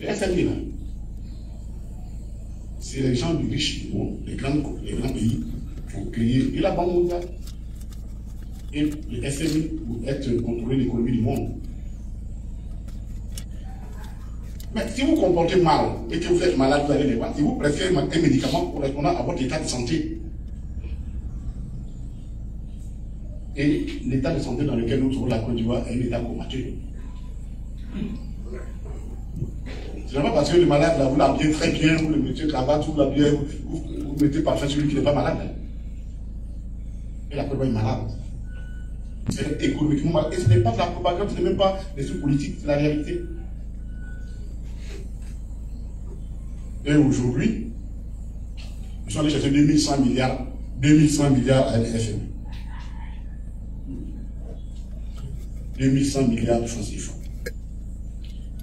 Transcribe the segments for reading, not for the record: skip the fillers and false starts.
Le FMI, là, c'est les gens du riche du monde, les grands pays, qui ont créé, et la Banque mondiale. Et le FMI pour être contrôler l'économie du monde. Mais si vous comportez mal et que vous êtes malade, vous allez les voir. Si vous prescrivez un médicament correspondant à votre état de santé, et l'état de santé dans lequel nous trouvons la Côte d'Ivoire est un état comateux. Ce n'est pas parce que le malade, là, vous l'habillez très bien, vous le mettez cravate, vous l'habillez, vous mettez parfait celui qui n'est pas malade. Et la Côte d'Ivoire est malade. C'est économiquement malade. Et ce n'est pas de la propagande, ce n'est même pas des sous politiques, c'est la réalité. Et aujourd'hui, ils sont allés chercher 2100 milliards à l'FMI. 2100 milliards de francs CFA.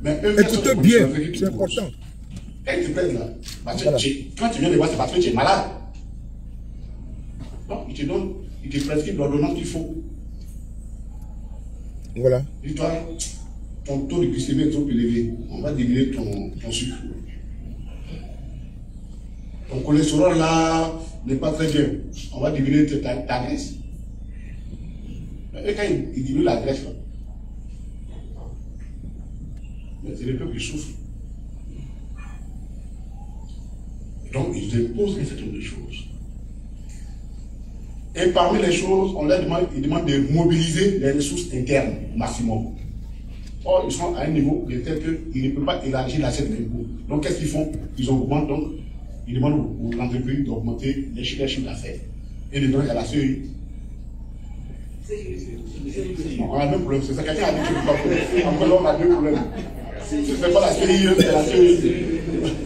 Mais eux, écoutez bien, c'est important. Et tu plaides là. Parce que quand tu viens de voir, c'est parce que tu es malade. Donc, il te prescrit l'ordonnance qu'il faut. Voilà. Dis-toi, ton taux de glycémie est trop élevé. On va diminuer ton sucre. Ton cholestérol là n'est pas très bien. On va diminuer ta graisse. Et quand il diminue la graisse là, c'est le peuple qui souffre. Donc ils imposent un certain nombre de choses. Et parmi les choses, on leur demande, ils demandent de mobiliser les ressources internes au maximum. Or, ils sont à un niveau de tel qu'ils ne peuvent pas élargir l'assiette d'impôt. Donc qu'est-ce qu'ils font? Ils augmentent donc. Ils demandent aux entreprises d'augmenter les chiffres d'affaires et de donner à la CEI. On a deux problèmes, c'est ça. Quelqu'un a dit que c'est pas problème. Encore là, on a deux problèmes. Ce n'est pas la CEI, c'est la CEI.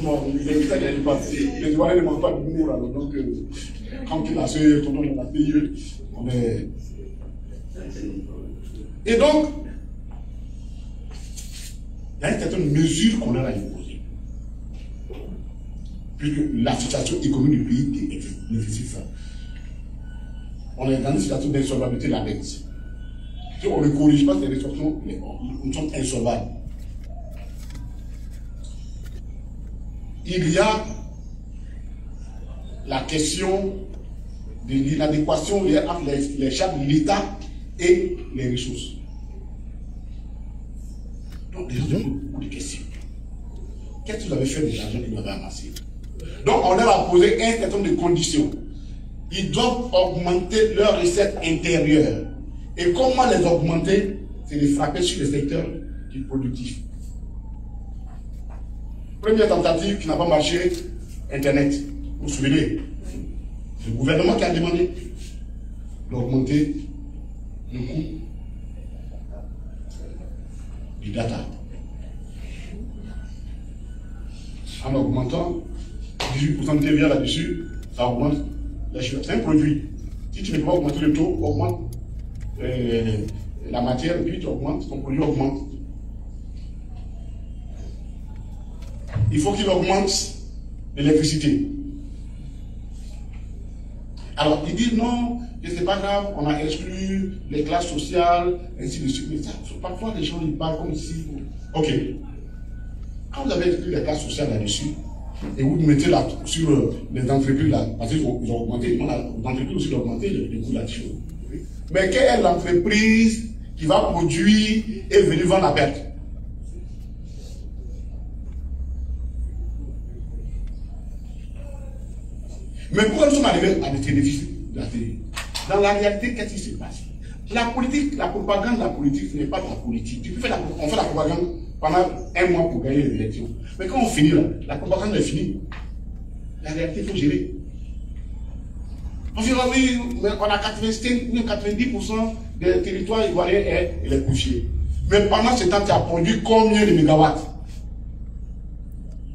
Non, c'est ça qu'il n'y a pas. Les Ivoiriens ne mangent pas d'humour, alors donc, quand la CEI est tombée dans la CEI, on est. Et donc, il y a une certaine mesure qu'on a à imposer. Puisque la situation économique du pays nécessite ça. On est dans une situation d'insolvabilité de la dette. Si on ne corrige pas ces restrictions, nous sommes insolvables. Il y a la question de l'inadéquation entre les charges de l'État et les ressources. Donc, les gens ont beaucoup de questions. Qu'est-ce que vous avez fait de l'argent que vous avez amassé? Donc, on leur a posé un certain nombre de conditions. Ils doivent augmenter leurs recettes intérieures. Et comment les augmenter? C'est de frapper sur le secteur du productif. Première tentative qui n'a pas marché, Internet. Vous vous souvenez? C'est le gouvernement qui a demandé d'augmenter le coût du data. En augmentant 18% de TVA là-dessus, ça augmente les chiffres. C'est un produit. Si tu ne peux pas augmenter le taux, augmente la matière, et puis tu augmentes, ton produit augmente. Il faut qu'il augmente l'électricité. Alors, il dit non, c'est pas grave, on a exclu les classes sociales, ainsi de suite. Mais ça, parfois, les gens ils parlent comme si. Ok. Quand vous avez exclu les classes sociales là-dessus, et vous mettez là sur les entreprises là, parce qu'ils ont augmenté, les entreprises aussi ont augmenté le coût de la chose. Mais quelle est l'entreprise qui va produire et venir vendre la perte? Mais pourquoi nous sommes arrivés à des déficits de la télé? Dans la réalité, qu'est-ce qui se passe? La politique, la propagande de la politique, ce n'est pas de la politique. On fait la propagande pendant un mois pour gagner les élections. Mais quand on finit là, la propagande est finie. La réalité, il faut gérer. On dit, oui, on a 85 ou 90% des territoires ivoiriens et les couchés. Mais pendant ce temps, tu as produit combien de mégawatts?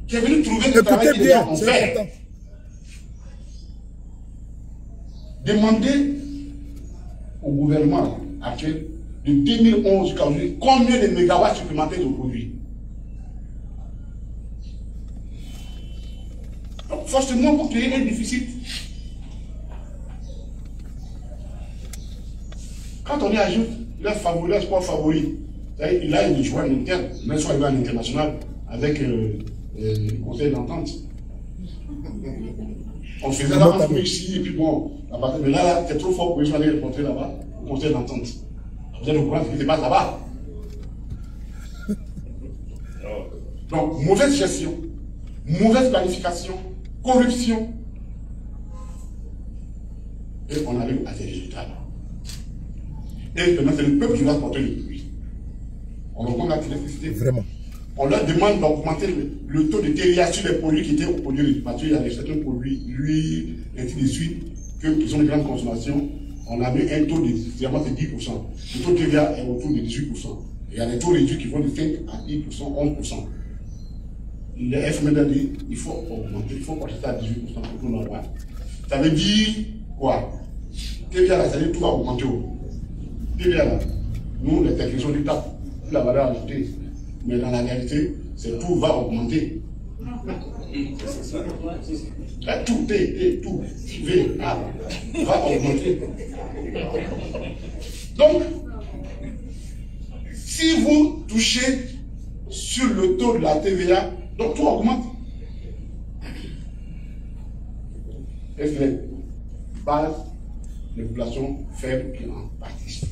Tu es venu trouver le travail que les gens ont fait. Demandez au gouvernement actuel, de 2011 jusqu'à aujourd'hui, combien de mégawatts supplémentaires ont produit. Donc, forcément, pour créer un déficit. Quand on y ajoute leur sport favori, il a une joie en interne, même soit il va à l'international, avec le conseil d'entente. On faisait ça un peu ici, et puis bon, mais là, c'est trop fort pour aller reporter là-bas, au conseil d'entente. Vous êtes au courant de ce qui se passe là-bas. Donc, mauvaise gestion, mauvaise planification, corruption. Et on arrive à ces résultats-là. Et maintenant, c'est le peuple qui va porter le bruit. On augmente l'électricité. Vraiment. On leur demande d'augmenter le taux de TVA sur les produits qui étaient au produit. Parce qu'il y a certains produits, l'huile, et ainsi de suite, qui sont de grande consommation. On a mis un taux de 10%. Le taux de TVA est autour de 18%. Et il y a des taux réduits qui vont de 5 à 10%, 11%. Le FMD a dit il faut augmenter, il faut passer ça à 18% pour tout normal. Ça veut dire quoi? TVA là, ça veut dire tout va augmenter. TVA là, nous les techniciens du TAP, la valeur ajoutée. Mais dans la réalité, c'est tout va augmenter. Tout va augmenter. Donc, si vous touchez sur le taux de la TVA, donc tout augmente. Et c'est les bases de population faibles qui en pâtissent.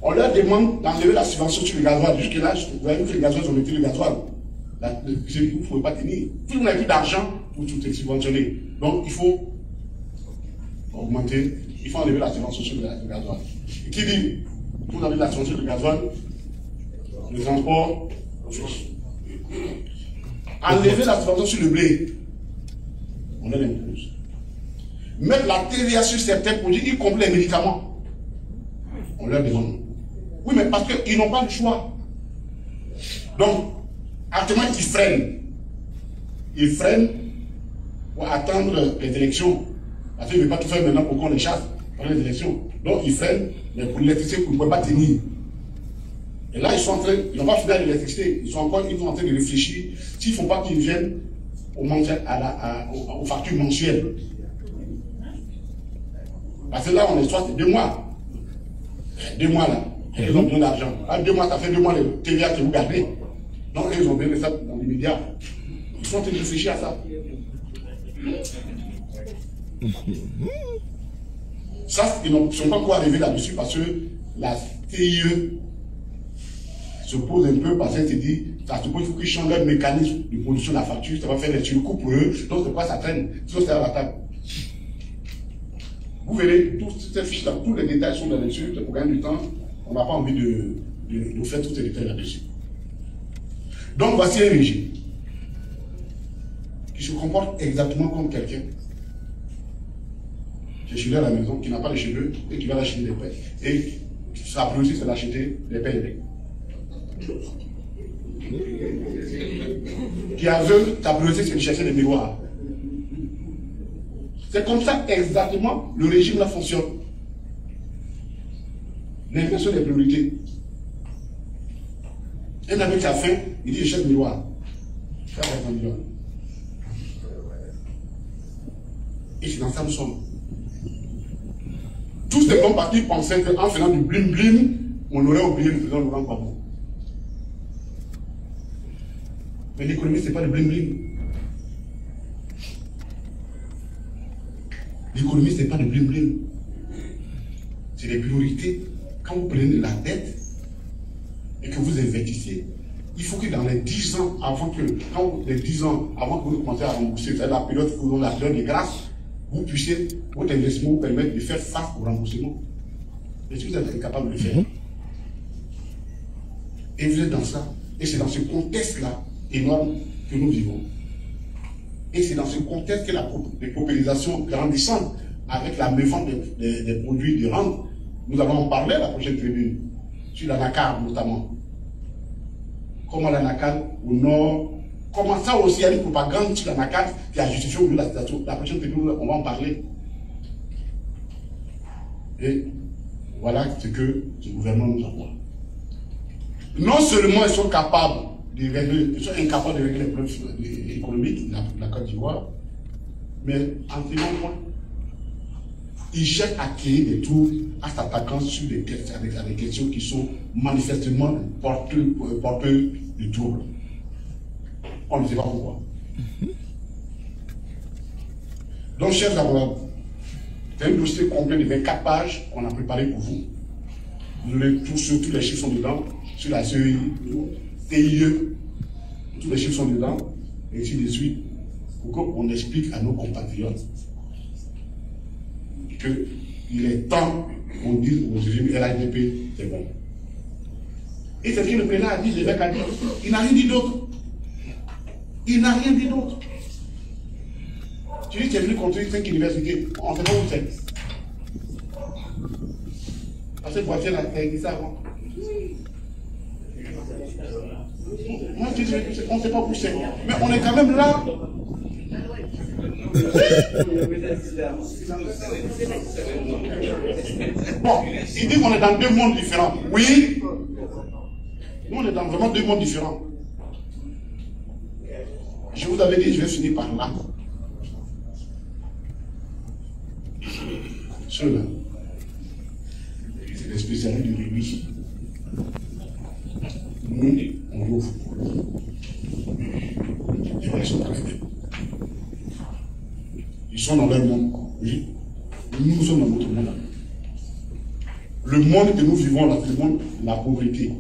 On leur demande d'enlever la subvention sur le gasoil. Jusque-là, vous avez vu que les gasoils ont mis le gasoil. Vous ne pouvez pas tenir. Vous n'avez plus d'argent pour tout subventionner. Donc, il faut augmenter, il faut enlever la subvention sur le gasoil. Et qui dit, vous avez la subvention sur le gasoil, le transport, enlever la subvention sur le blé, on a l'impose. Mettre la TVA sur certains produits, y compris les médicaments, on leur demande. Oui, mais parce qu'ils n'ont pas le choix. Donc, actuellement, ils freinent. Ils freinent pour attendre les élections. Parce qu'ils ne veulent pas tout faire maintenant pour qu'on les chasse pendant les élections. Donc, ils freinent, mais pour l'électricité, vous ne pouvez pas tenir. Et là, ils n'ont pas fini l'électricité. Ils sont en train de réfléchir. S'il ne faut pas qu'ils viennent aux factures mensuelles. Parce que là, on est soit 2 mois. 2 mois là. Ils ont besoin d'argent. 2 mois, ça fait 2 mois le TVA que vous gardez. Donc, ils ont besoin de ça dans l'immédiat. Ils sont en train de réfléchir à ça. Ça, ils ne sont pas encore arrivés là-dessus parce que la CIE se pose un peu parce qu'elle se dit, ça suppose qu'il faut qu'ils changent leur mécanisme de production de la facture, ça va faire des surcoûts pour eux, donc c'est pourquoi ça traîne. Sinon, c'est à la table. Vous verrez, toutes ces fiches-là, tous les détails sont là-dessus, c'est pour gagner du temps. On n'a pas envie de faire tous ces détails là-dessus. Donc, voici un régime qui se comporte exactement comme quelqu'un qui est chez lui à la maison, qui n'a pas de cheveux et qui va acheter des pains. Et sa priorité, c'est d'acheter des pains et qui aveugle, ta priorité, c'est de chercher des miroirs. C'est comme ça exactement le régime là fonctionne. L'inversion des priorités. Un ami qui a faim, il dit je cherche le miroir. Et c'est dans ça que nous sommes. Tous les bons partis pensaient qu'en faisant du blim blim, on aurait oublié le président Laurent Gbagbo. Mais l'économie, ce n'est pas le bling bling. L'économie, ce n'est pas le bling bling. C'est les priorités. Quand vous prenez la dette et que vous investissez, il faut que dans les 10 ans avant que, vous commencez à rembourser, c'est la période que vous avez la période de grâce, vous puissiez, votre investissement vous permettre de faire face au remboursement. Et si vous êtes incapable de le faire, et vous êtes dans ça, et c'est dans ce contexte-là énorme que nous vivons. Et c'est dans ce contexte que les paupérisations grandissantes avec la mévente des produits de rente, nous allons en parler à la prochaine tribune, sur la NACAR notamment. Comment la NACAR au nord, comment ça aussi il y a une propagande sur la NACAR qui a justifié au niveau de la situation. La prochaine tribune, on va en parler. Et voilà ce que ce gouvernement nous envoie. Non seulement ils sont capables de régler, ils sont incapables de régler les problèmes économiques de la Côte d'Ivoire, mais en second point, ils cherchent à créer des troubles en s'attaquant sur des questions qui sont manifestement porteuses de troubles. On ne sait pas pourquoi. Donc, chers camarades, c'est un dossier complet de 24 pages qu'on a préparé pour vous. Vous aurez tous les chiffres sont dedans, sur la CEI, TIE, tous les chiffres sont dedans, et ainsi de suite, pour qu'on explique à nos compatriotes qu'il est temps qu'on dise au régime LADP, c'est bon. Et c'est ce que le président a dit, l'évêque a dit. Il n'a rien dit d'autre. Il n'a rien dit d'autre. Tu dis que tu es venu construire 5 universités, on ne sait pas où c'est. Parce que Boitier a dit ça avant. Moi, je dis, on ne sait pas où c'est. Mais on est quand même là. Bon, il dit qu'on est dans deux mondes différents. Oui. Nous, on est dans vraiment deux mondes différents. Je vous avais dit, je vais finir par là. Ceux-là, c'est les spécialistes du rugby. Nous, on joue au football. Et on est sur le fait. Ils sont dans leur monde. Oui. Nous sommes dans notre monde. Le monde que nous vivons là, c'est le monde de la pauvreté.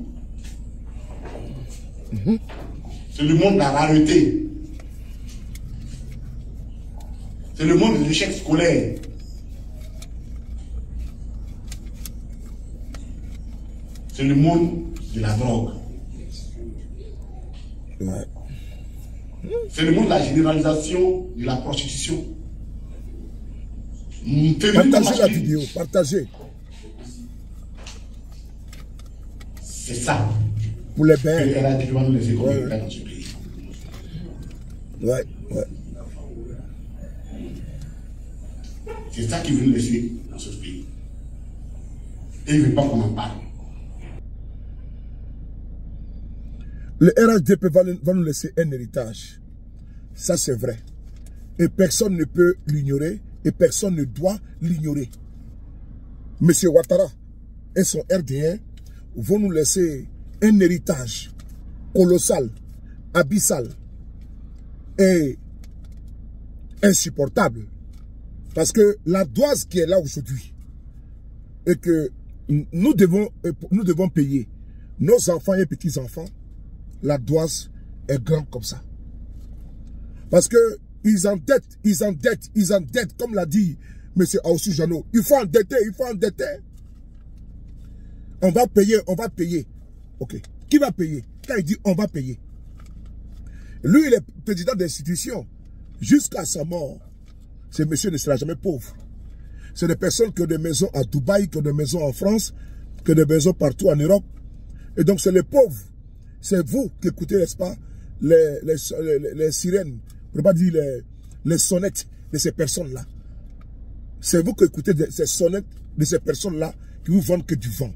C'est le monde de la rareté. C'est le monde de l'échec scolaire. C'est le monde de la drogue. Ouais. C'est le monde de la généralisation de la prostitution. Partagez la vidéo, partagez. C'est ça. Pour les bains. Elle a dit devant nous les écoles dans ce pays. Ouais, ouais. C'est ça qu'ils veulent laisser dans ce pays. Et ils ne veulent pas qu'on en parle. Le RHDP va nous laisser un héritage. Ça, c'est vrai. Et personne ne peut l'ignorer. Et personne ne doit l'ignorer. Monsieur Ouattara et son RDN vont nous laisser un héritage colossal, abyssal et insupportable. Parce que la Doise qui est là aujourd'hui et que nous devons payer nos enfants et petits-enfants, la Doise est grande comme ça. Parce que ils endettent, comme l'a dit M. Aoussou Jano. Il faut endetter. On va payer. Ok. Qui va payer? Quand il dit on va payer. Lui, il est président d'institution. Jusqu'à sa mort, ce monsieur ne sera jamais pauvre. C'est des personnes qui ont des maisons à Dubaï, qui ont des maisons en France, qui ont des maisons partout en Europe. Et donc, c'est les pauvres. C'est vous qui écoutez, n'est-ce pas, les sirènes, pour ne pas dire les sonnettes de ces personnes-là. C'est vous qui écoutez ces sonnettes de ces personnes-là qui vous vendent que du vent.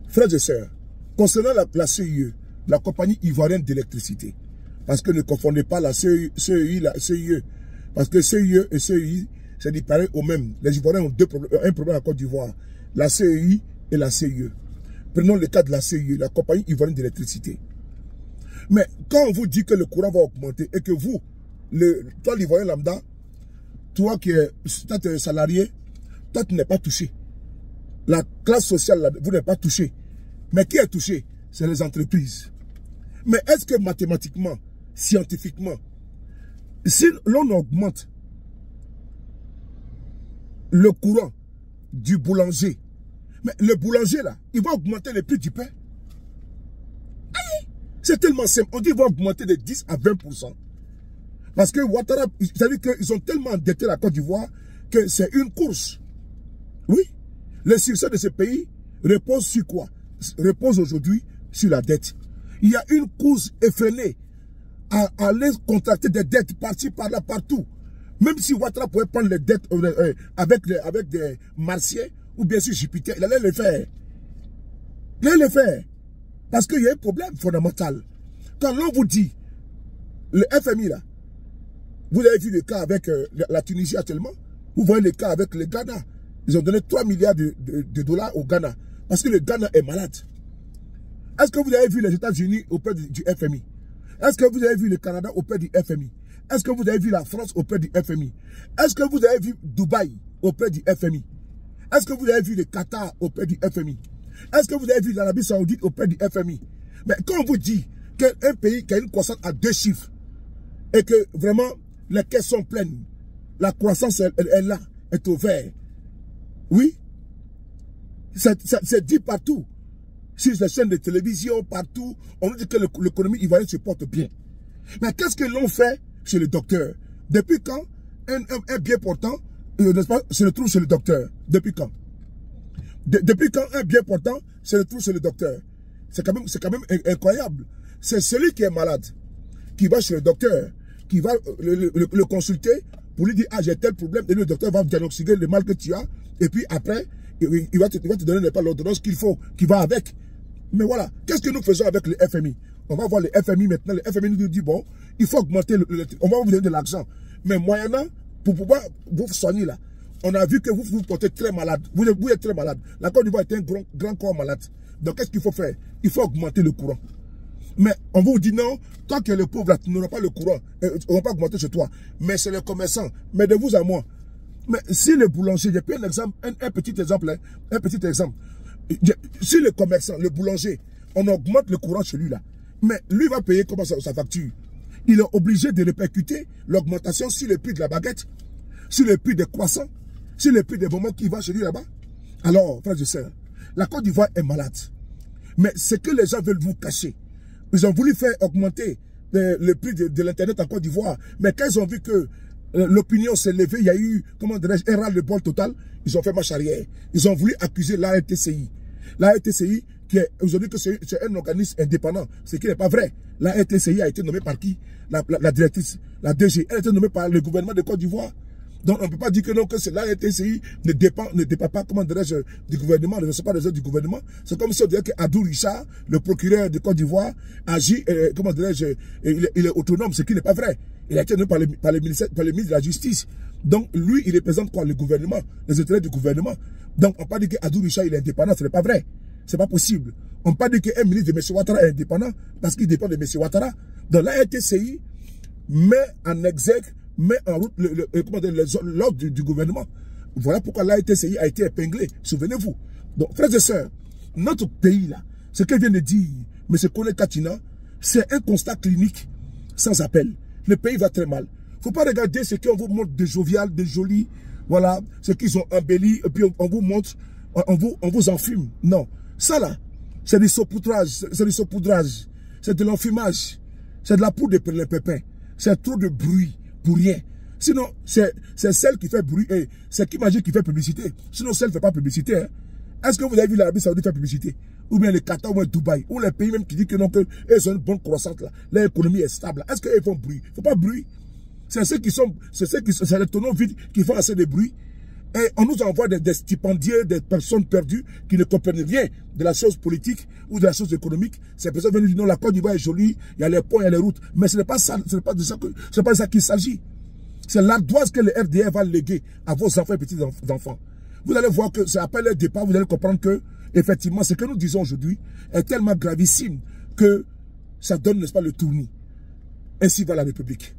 Frères et sœurs, concernant la CIE, la compagnie ivoirienne d'électricité, parce que ne confondez pas la CIE, la CIE, parce que CIE et CIE, c'est du pareil au même. Les Ivoiriens ont un problème en Côte d'Ivoire, la CIE et la CIE. Prenons le cas de la CIE, la compagnie ivoirienne d'électricité. Mais quand on vous dit que le courant va augmenter et que vous, toi l'Ivoirien lambda, toi qui es salarié, toi tu n'es pas touché. La classe sociale, là, vous n'êtes pas touché. Mais qui est touché? C'est les entreprises. Mais est-ce que mathématiquement, scientifiquement, si l'on augmente le courant du boulanger, mais le boulanger là, il va augmenter le prix du pain? C'est tellement simple. On dit qu'il va augmenter de 10 à 20%. Parce que Ouattara, c'est-à-dire qu'ils ont tellement endetté la Côte d'Ivoire que c'est une course. Oui. Le succès de ce pays repose sur quoi? Repose aujourd'hui sur la dette. Il y a une course effrénée à aller contracter des dettes par-ci, par-là, partout. Même si Ouattara pouvait prendre les dettes avec des Martiens ou bien sûr Jupiter, il allait le faire. Il allait le faire. Parce qu'il y a un problème fondamental. Quand l'on vous dit, le FMI là, vous avez vu le cas avec la Tunisie actuellement, Vous voyez le cas avec le Ghana. Ils ont donné 3 milliards de dollars au Ghana. Parce que le Ghana est malade. Est-ce que vous avez vu les États-Unis auprès du FMI? Est-ce que vous avez vu le Canada auprès du FMI? Est-ce que vous avez vu la France auprès du FMI? Est-ce que vous avez vu Dubaï auprès du FMI? Est-ce que vous avez vu le Qatar auprès du FMI? Est-ce que vous avez vu l'Arabie Saoudite auprès du FMI? Mais quand on vous dit qu'un pays qui a une croissance à 2 chiffres et que vraiment les caisses sont pleines, la croissance est là, est au vert. Oui, c'est dit partout. Sur les chaînes de télévision, partout, on nous dit que l'économie ivoirienne se porte bien. Mais qu'est-ce que l'on fait chez le docteur? Depuis quand un bien portant, n'est-ce pas, se retrouve chez le docteur? Depuis quand? Depuis quand un bien portant se retrouve chez le docteur? C'est quand même incroyable. C'est celui qui est malade, qui va chez le docteur, qui va le consulter pour lui dire, ah, j'ai tel problème, et le docteur va diagnostiquer le mal que tu as, et puis après, il va te donner l'ordonnance qu'il faut, qui va avec. Mais voilà, qu'est-ce que nous faisons avec le FMI? On va voir le FMI maintenant. Le FMI nous dit, bon, il faut augmenter, on va vous donner de l'argent. Mais moyennant, pour pouvoir vous soigner là, on a vu que vous vous portez très malade. Vous êtes très malade. La Côte d'Ivoire est un grand corps malade. Donc, qu'est-ce qu'il faut faire? Il faut augmenter le courant. Mais on vous dit non, tant que les pauvres n'auront pas le courant, on ne va pas augmenter chez toi. Mais c'est les commerçants. Mais de vous à moi. Mais si le boulanger, j'ai pris un exemple, un petit exemple, hein, un petit exemple. Si le commerçant, le boulanger, on augmente le courant chez lui là, mais lui va payer comment sa facture? Il est obligé de répercuter l'augmentation sur le prix de la baguette, sur le prix des croissants, sur le prix des moments qui va chez lui là-bas. Alors, frères et sœurs, la Côte d'Ivoire est malade. Mais ce que les gens veulent vous cacher, ils ont voulu faire augmenter le prix de l'Internet en Côte d'Ivoire, mais quand ils ont vu que l'opinion s'est levée, il y a eu, comment dirais-je, un ras-le-bol total, ils ont fait marche arrière. Ils ont voulu accuser l'ARTCI. L'ARTCI, qui est aujourd'hui que c'est un organisme indépendant, ce qui n'est pas vrai. L'ARTCI a été nommée par qui? La directrice, la DG, elle a été nommée par le gouvernement de Côte d'Ivoire. Donc on ne peut pas dire que non, que c'est l'ARTCI ne dépend pas, comment dirais-je, du gouvernement, ne reçoit pas les ordres du gouvernement. C'est comme si on dirait qu'Adou Richard, le procureur de Côte d'Ivoire, agit, comment dirais-je, il est autonome, ce qui n'est pas vrai. Il a été nommé par le ministre de la Justice. Donc lui, il représente quoi? Le gouvernement, les intérêts du gouvernement. Donc on ne peut pas dire qu'Adou Richard il est indépendant, ce n'est pas vrai. C'est pas possible. On ne peut pas dire qu'un ministre de M. Ouattara est indépendant parce qu'il dépend de M. Ouattara. Donc la RTCI met en exergue, met en route l'ordre du gouvernement. Voilà pourquoi la RTCI a été épinglée. Souvenez-vous. Donc, frères et sœurs, notre pays là, ce que vient de dire M. Kone Katina, c'est un constat clinique sans appel. Le pays va très mal. Il ne faut pas regarder ce qu'on vous montre de jovial, de joli, voilà, ce qu'ils ont embelli, et puis on vous montre, on vous enfume. Non. Ça là, c'est du saupoudrage, c'est de l'enfumage, c'est de la poudre de pépin, c'est trop de bruit pour rien. Sinon, c'est celle qui fait bruit, et c'est qui imagine qui fait publicité. Sinon, celle ne fait pas publicité. Hein. Est-ce que vous avez vu l'Arabie Saoudite faire publicité? Ou bien le Qatar ou le Dubaï, ou les pays même qui disent que non, qu'ils ont une bonne croissance là, l'économie est stable. Est-ce qu'ils font bruit? Il ne faut pas bruit. C'est les tonneaux vides qui font assez de bruit. Et on nous envoie des stipendiers, des personnes perdues qui ne comprennent rien de la chose politique ou de la chose économique. Ces personnes viennent dire non, la Côte d'Ivoire est jolie, il y a les ponts, il y a les routes. Mais ce n'est pas ça, ce n'est pas de ça qu'il s'agit. C'est l'ardoise que le RDR va léguer à vos enfants et petits enfants. Vous allez voir que c'est après le départ, vous allez comprendre que, effectivement, ce que nous disons aujourd'hui est tellement gravissime que ça donne, n'est-ce pas, le tournis. Ainsi va la République.